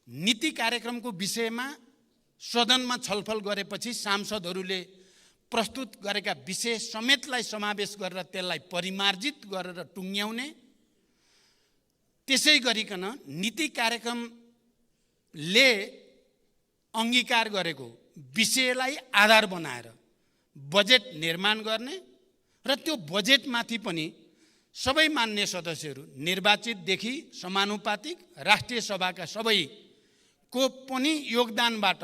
नीति कार्यक्रमको विषयमा सदनमा छलफल गरेपछि सांसदहरूले प्रस्तुत गरेका विषय समेतलाई समावेश गरेर त्यसलाई परिमार्जित गरेर टुङ्ग्याउने, त्यसै गरिकन नीति कार्यक्रमले अंगीकार गरेको विषयलाई आधार बनाएर बजेट निर्माण गर्ने र त्यो बजेटमाथि पनि सबै मान्य सदस्यहरू निर्वाचितदेखि समानुपातिक राष्ट्रिय सभाका सबैको पनि योगदानबाट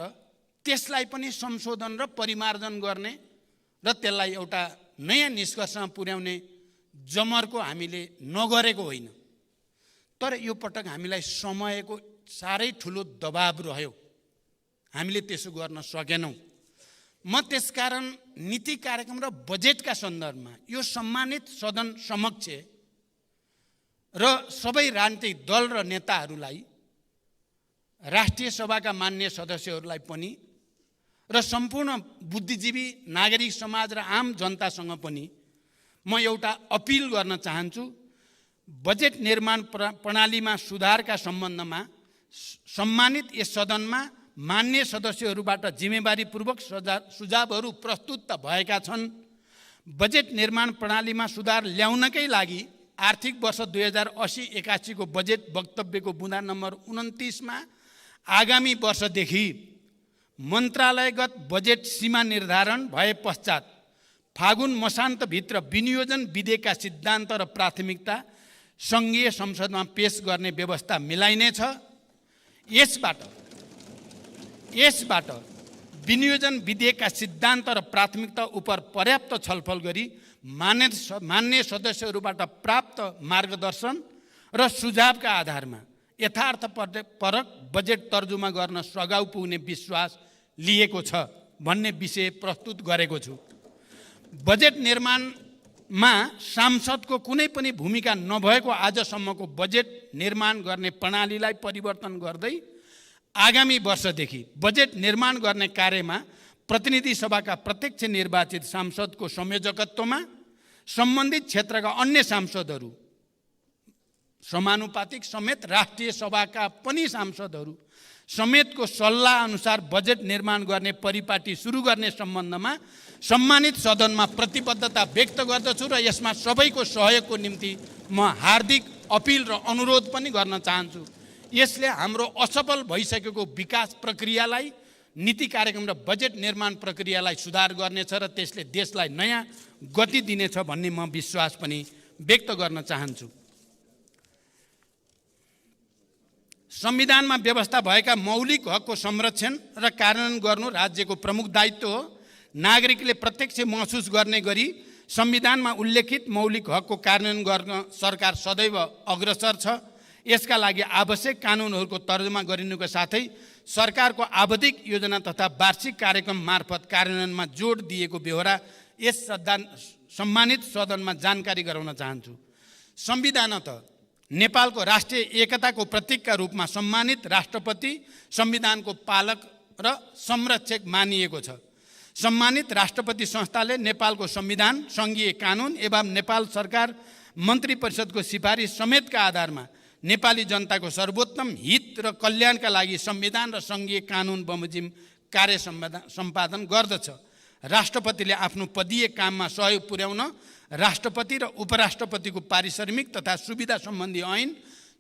त्यसलाई पनि संशोधन र परिमार्जन गर्ने र त्यसलाई एउटा नयाँ निष्कर्षमा पुर्याउने जमर्को हामीले नगरेको होइन। तर यो पटक हामीलाई समयको साह्रै ठुलो दबाब रह्यो, हामीले त्यसो गर्न सकेनौं। म त्यसकारण नीति कार्यक्रम र बजेटका सन्दर्भमा यो सम्मानित सदन समक्ष र सबै राजनीतिक दल र नेताहरूलाई, राष्ट्रिय सभाका मान्य सदस्यहरूलाई पनि र सम्पूर्ण बुद्धिजीवी नागरिक समाज र आम जनतासँग पनि म एउटा अपिल गर्न चाहन्छु। बजेट निर्माण प्रणालीमा सुधारका सम्बन्धमा सम्मानित यस सदनमा मान्य सदस्यहरूबाट जिम्मेवारीपूर्वक सुझावहरू प्रस्तुत त भएका छन्। बजेट निर्माण प्रणालीमा सुधार ल्याउनकै लागि आर्थिक वर्ष 2080-81 को बजेट वक्तव्यको बुँदा नम्बर 29 मा आगामी वर्षदेखि मन्त्रालयगत बजेट सीमा निर्धारण भए पश्चात फागुन मसान्तभित्र विनियोजन विधेयकका सिद्धान्त र प्राथमिकता सङ्घीय संसदमा पेश गर्ने व्यवस्था मिलाइनेछ। यसबाट विनियोजन विधेयकका सिद्धान्त र प्राथमिकता उप पर्याप्त छलफल गरी मान्य सदस्यहरूबाट प्राप्त मार्गदर्शन र सुझावका आधारमा यथार्थपरक बजेट तर्जुमा गर्न सघाउ पुग्ने विश्वास लिएको छ भन्ने विषय प्रस्तुत गरेको छु। बजेट निर्माणमा सांसदको कुनै पनि भूमिका नभएको आजसम्मको बजेट निर्माण गर्ने प्रणालीलाई परिवर्तन गर्दै आगामी वर्षदेखि बजेट निर्माण गर्ने कार्यमा प्रतिनिधि सभाका प्रत्यक्ष निर्वाचित सांसदको संयोजकत्वमा सम्बन्धित क्षेत्रका अन्य सांसदहरू समानुपातिक समेत राष्ट्रिय सभाका पनि सांसदहरू समेतको सल्लाह अनुसार बजेट निर्माण गर्ने परिपाटी सुरु गर्ने सम्बन्धमा सम्मानित सदनमा प्रतिबद्धता व्यक्त गर्दछु र यसमा सबैको सहयोगको निम्ति म हार्दिक अपिल र अनुरोध पनि गर्न चाहन्छु। यसले हाम्रो असफल भइसकेको विकास प्रक्रियालाई, नीति कार्यक्रम र बजेट निर्माण प्रक्रियालाई सुधार गर्नेछ र त्यसले देशलाई नयाँ गति दिनेछ भन्ने म विश्वास पनि व्यक्त गर्न चाहन्छु। संविधानमा व्यवस्था भएका मौलिक हकको संरक्षण र कार्यान्वयन गर्नु राज्यको प्रमुख दायित्व हो। नागरिकले प्रत्यक्ष महसुस गर्ने गरी संविधानमा उल्लेखित मौलिक हकको कार्यान्वयन गर्न सरकार सदैव अग्रसर छ। यसका लागि आवश्यक कानुनहरूको तर्जुमा गरिनुको साथै सरकारको आवधिक योजना तथा वार्षिक कार्यक्रम मार्फत कार्यान्वयनमा जोड दिएको बेहोरा यस सम्मानित सदनमा जानकारी गराउन चाहन्छु। संविधानत नेपालको राष्ट्रिय एकताको प्रतीकका रूपमा सम्मानित राष्ट्रपति संविधानको पालक र संरक्षक मानिएको छ। सम्मानित राष्ट्रपति संस्थाले नेपालको संविधान, सङ्घीय कानुन एवं नेपाल सरकार मन्त्री परिषदको सिफारिस समेतका आधारमा नेपाली जनताको सर्वोत्तम हित र कल्याणका लागि संविधान र सङ्घीय कानुन बमोजिम कार्य सम्पादन गर्दछ। राष्ट्रपतिले आफ्नो पदीय काममा सहयोग पुर्याउन राष्ट्रपति र उपराष्ट्रपतिको पारिश्रमिक तथा सुविधा सम्बन्धी ऐन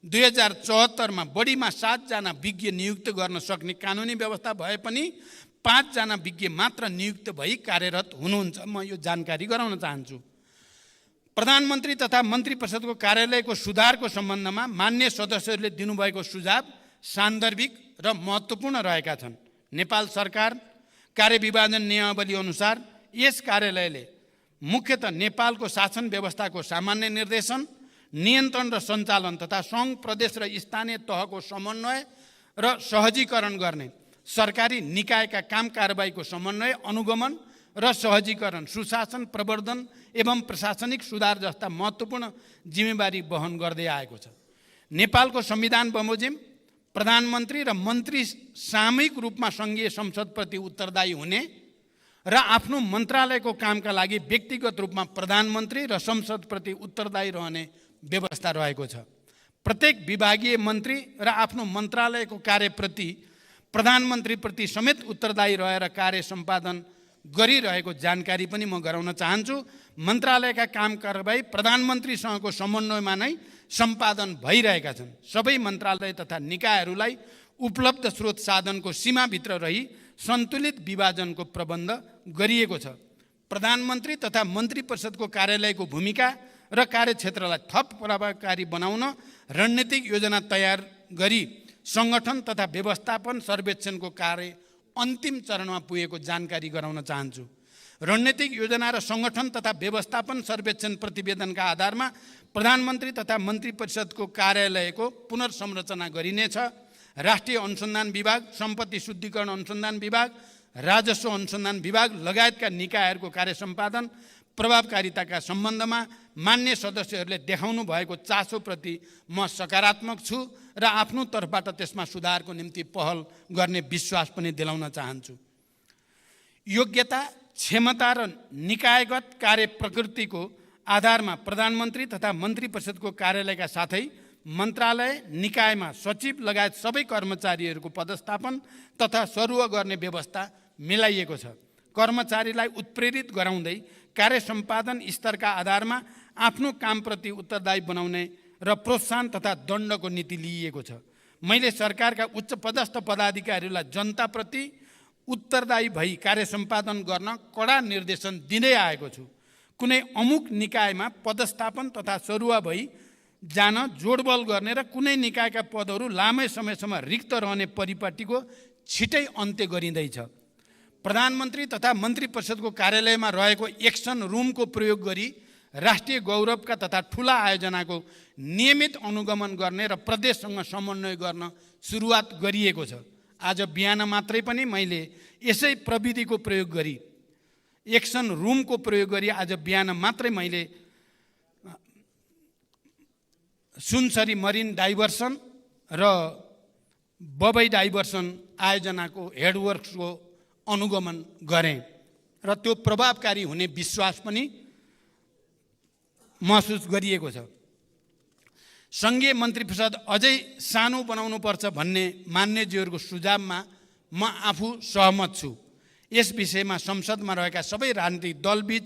2074 मा बढीमा 7 जना विज्ञ नियुक्त गर्न सक्ने कानुनी व्यवस्था भए पनि 5 जना विज्ञ मात्र नियुक्त भई कार्यरत हुनुहुन्छ। म यो जानकारी गराउन चाहन्छु। प्रधानमन्त्री तथा मन्त्री परिषदको कार्यालयको सुधारको सम्बन्धमा मान्य सदस्यहरूले दिनुभएको सुझाव सान्दर्भिक र महत्त्वपूर्ण रहेका छन्। नेपाल सरकार कार्यविभाजन नियमावली अनुसार यस कार्यालयले मुख्यतः नेपालको शासन व्यवस्थाको सामान्य निर्देशन, नियन्त्रण र सञ्चालन तथा सङ्घ प्रदेश र स्थानीय तहको समन्वय र सहजीकरण गर्ने, सरकारी निकायका काम कारबाहीको समन्वय, अनुगमन र सहजीकरण, सुशासन प्रवर्धन एवं प्रशासनिक सुधार जस्ता महत्त्वपूर्ण जिम्मेवारी वहन गर्दै आएको छ। नेपालको संविधान बमोजिम प्रधानमन्त्री र मन्त्री सामूहिक रूपमा सङ्घीय संसदप्रति उत्तरदायी हुने र आफ्नो मन्त्रालयको कामका लागि व्यक्तिगत रूपमा प्रधानमन्त्री र संसदप्रति उत्तरदायी रहने व्यवस्था रहेको छ। प्रत्येक विभागीय मन्त्री र आफ्नो मन्त्रालयको कार्यप्रति प्रधानमन्त्रीप्रति समेत उत्तरदायी रहेर कार्य सम्पादन गरिरहेको जानकारी पनि म गराउन चाहन्छु। मन्त्रालयका काम कारबाही प्रधानमन्त्रीसँगको समन्वयमा नै सम्पादन भइरहेका छन्। सबै मन्त्रालय तथा निकायहरूलाई उपलब्ध स्रोत साधनको सीमाभित्र रही सन्तुलित विभाजनको प्रबन्ध गरिएको छ। प्रधानमन्त्री तथा मन्त्री परिषदको कार्यालयको भूमिका र कार्यक्षेत्रलाई थप प्रभावकारी बनाउन रणनीतिक योजना तयार गरी सङ्गठन तथा व्यवस्थापन सर्वेक्षणको कार्य अन्तिम चरणमा पुगेको जानकारी गराउन चाहन्छु। रणनीतिक योजना र सङ्गठन तथा व्यवस्थापन सर्वेक्षण प्रतिवेदनका आधारमा प्रधानमन्त्री तथा मन्त्री परिषदको कार्यालयको पुनर्संरचना गरिनेछ। राष्ट्रिय अनुसन्धान विभाग, सम्पत्ति शुद्धिकरण अनुसन्धान विभाग, राजस्व अनुसन्धान विभाग लगायतका निकायहरूको कार्य सम्पादन प्रभावकारिताका सम्बन्धमा मान्य सदस्यहरूले देखाउनु भएको चासोप्रति म सकारात्मक छु र आफ्नो तर्फबाट त्यसमा सुधारको निम्ति पहल गर्ने विश्वास पनि दिलाउन चाहन्छु। योग्यता, क्षमता र निकायगत कार्य प्रकृतिको आधारमा प्रधानमन्त्री तथा मन्त्री परिषदको कार्यालयका साथै मन्त्रालय निकायमा सचिव लगायत सबै कर्मचारीहरूको पदस्थापन तथा सरुवा गर्ने व्यवस्था मिलाइएको छ। कर्मचारीलाई उत्प्रेरित गराउँदै कार्य सम्पादन स्तरका आधारमा आफ्नो कामप्रति उत्तरदायी बनाउने र प्रोत्साहन तथा दण्डको नीति लिइएको छ। मैले सरकारका उच्च पदस्थ पदाधिकारीहरूलाई जनताप्रति उत्तरदायी भई कार्य सम्पादन गर्न कडा निर्देशन दिँदै आएको छु। कुनै अमुक निकायमा पदस्थापन तथा सरुवा भई जान जोडबल गर्ने र कुनै निकायका पदहरू लामै समयसम्म रिक्त रहने परिपाटीको छिटै अन्त्य गरिँदैछ। प्रधानमन्त्री तथा मन्त्री परिषदको कार्यालयमा रहेको एक्सन रुमको प्रयोग गरी राष्ट्रिय गौरवका तथा ठुला आयोजनाको नियमित अनुगमन गर्ने र प्रदेशसँग समन्वय गर्न सुरुवात गरिएको छ। आज बिहान मात्रै पनि मैले यसै प्रविधिको प्रयोग गरी एक्सन रुमको प्रयोग गरी आज बिहान मात्रै मैले सुनसरी मरिन डाइभर्सन र बबई डाइभर्सन आयोजनाको हेडवर्क्सको अनुगमन गरेँ र त्यो प्रभावकारी हुने विश्वास पनि महसुस गरिएको छ। सङ्घीय मन्त्री परिषद अझै सानो बनाउनुपर्छ भन्ने मान्यज्यूहरूको सुझावमा म आफू सहमत छु। यस विषयमा संसदमा रहेका सबै राजनीतिक दलबीच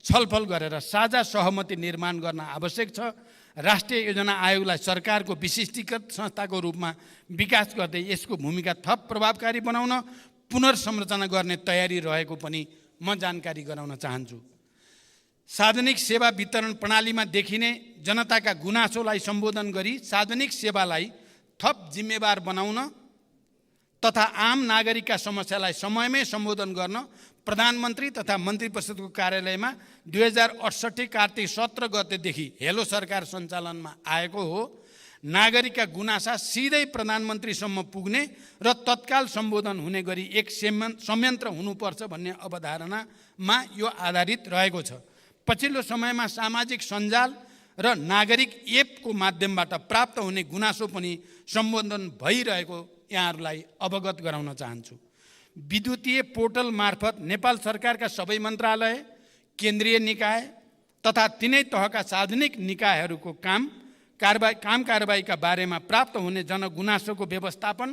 छलफल गरेर साझा सहमति निर्माण गर्न आवश्यक छ। राष्ट्रिय योजना आयोगलाई सरकारको विशिष्टीकृत संस्थाको रूपमा विकास गर्दै यसको भूमिका थप प्रभावकारी बनाउन पुनर्संरचना गर्ने तयारी रहेको पनि म जानकारी गराउन चाहन्छु। सार्वजनिक सेवा वितरण प्रणालीमा देखिने जनताका गुनासोलाई सम्बोधन गरी सार्वजनिक सेवालाई थप जिम्मेवार बनाउन तथा आम नागरिकका समस्यालाई समयमै सम्बोधन गर्न प्रधानमन्त्री तथा मन्त्री परिषदको कार्यालयमा 2068 कार्तिक 17 गतेदेखि हेलो सरकार सञ्चालनमा आएको हो। नागरिकका गुनासा सिधै प्रधानमन्त्रीसम्म पुग्ने र तत्काल सम्बोधन हुने गरी एक संयन्त्र हुनुपर्छ भन्ने अवधारणामा यो आधारित रहेको छ। पछिल्लो समयमा सामाजिक सञ्जाल र नागरिक एपको माध्यमबाट प्राप्त हुने गुनासो पनि सम्बोधन भइरहेको यहाँहरूलाई अवगत गराउन चाहन्छु। विद्युतीय पोर्टल मार्फत नेपाल सरकारका सबै मन्त्रालय, केन्द्रीय निकाय तथा तिनै तहका सार्वजनिक निकायहरूको काम कारबाहीका बारेमा प्राप्त हुने जनगुनासोको व्यवस्थापन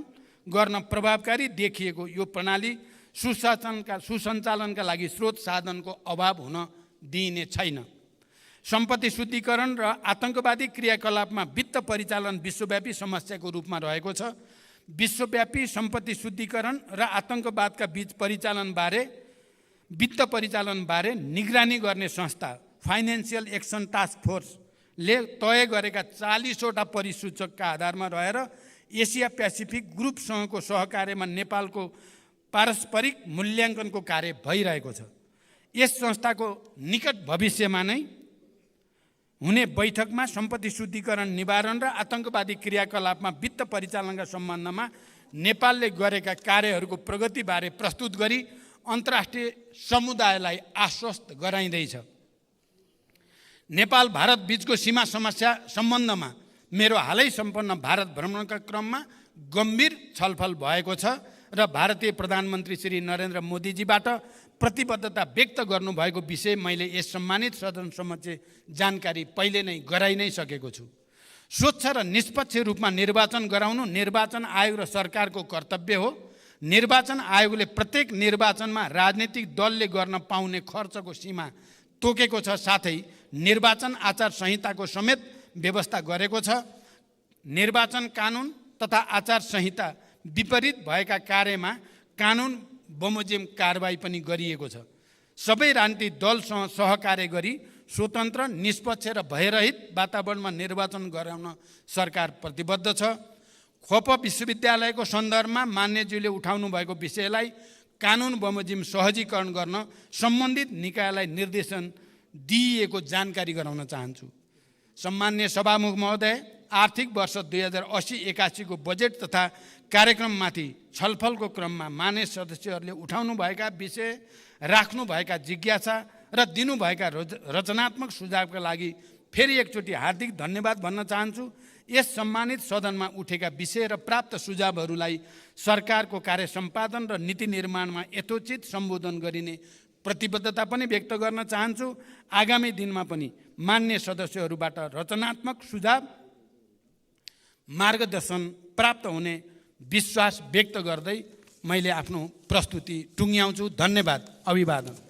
गर्न प्रभावकारी देखिएको यो प्रणाली सुसञ्चालनका लागि स्रोत साधनको अभाव हुन दिइने छैन। सम्पत्ति शुद्धिकरण र आतंकवादी क्रियाकलापमा वित्त परिचालन विश्वव्यापी समस्याको रूपमा रहेको छ। विश्वव्यापी सम्पत्ति शुद्धिकरण र आतंकवादका बीच वित्त परिचालनबारे निगरानी गर्ने संस्था फाइनेन्सियल एक्सन टास्क फोर्सले तय गरेका 40वटा परिसूचकका आधारमा रहेर एसिया पेसिफिक ग्रुपसँगको सहकार्यमा नेपालको पारस्परिक मूल्याङ्कनको कार्य भइरहेको छ। यस संस्थाको निकट भविष्यमा नै हुने बैठकमा सम्पत्ति शुद्धिकरण निवारण र आतंकवादी क्रियाकलापमा वित्त परिचालनका सम्बन्धमा नेपालले गरेका कार्यहरूको प्रगतिबारे प्रस्तुत गरी अन्तर्राष्ट्रिय समुदायलाई आश्वस्त गराइँदैछ। नेपाल भारत बीचको सीमा समस्या सम्बन्धमा मेरो हालै सम्पन्न भारत भ्रमणका क्रममा गम्भीर छलफल भएको छ र भारतीय प्रधानमन्त्री श्री नरेन्द्र मोदीजीबाट प्रतिबद्धता व्यक्त गर्नुभएको विषय मैले यस सम्मानित सदन समक्ष जानकारी पहिले नै गराइ नै सकेको छु। स्वच्छ र निष्पक्ष रूपमा निर्वाचन गराउनु निर्वाचन आयोग र सरकारको कर्तव्य हो। निर्वाचन आयोगले प्रत्येक निर्वाचनमा राजनीतिक दलले गर्न पाउने खर्चको सीमा तोकेको छ, साथै निर्वाचन आचार संहिताको समेत व्यवस्था गरेको छ। निर्वाचन कानुन तथा आचार संहिता विपरीत भएका कार्यमा कानुन बमोजिम कारबाही पनि गरिएको छ। सबै राजनीतिक दलसँग सहकार्य गरी स्वतन्त्र, निष्पक्ष र भयरहित वातावरणमा निर्वाचन गराउन सरकार प्रतिबद्ध छ। खोप विश्वविद्यालयको सन्दर्भमा मान्यज्यूले उठाउनु भएको विषयलाई कानुन बमोजिम सहजीकरण गर्न सम्बन्धित निकायलाई निर्देशन दिइएको जानकारी गराउन चाहन्छु। सम्मान्य सभामुख महोदय, आर्थिक वर्ष 2080-81 को बजेट तथा कार्यक्रममाथि छलफलको क्रममा मान्य सदस्यहरूले उठाउनुभएका विषय, राख्नुभएका जिज्ञासा र दिनुभएका रचनात्मक सुझावका लागि फेरि एकचोटि हार्दिक धन्यवाद भन्न चाहन्छु। यस सम्मानित सदनमा उठेका विषय र प्राप्त सुझावहरूलाई सरकारको कार्य सम्पादन र नीति निर्माणमा यथोचित सम्बोधन गरिने प्रतिबद्धता पनि व्यक्त गर्न चाहन्छु। आगामी दिनमा पनि मान्य सदस्यहरूबाट रचनात्मक सुझाव, मार्गदर्शन प्राप्त हुने विश्वास व्यक्त गर्दै मैले आफ्नो प्रस्तुति टुङ्ग्याउँछु। धन्यवाद। अभिवादन।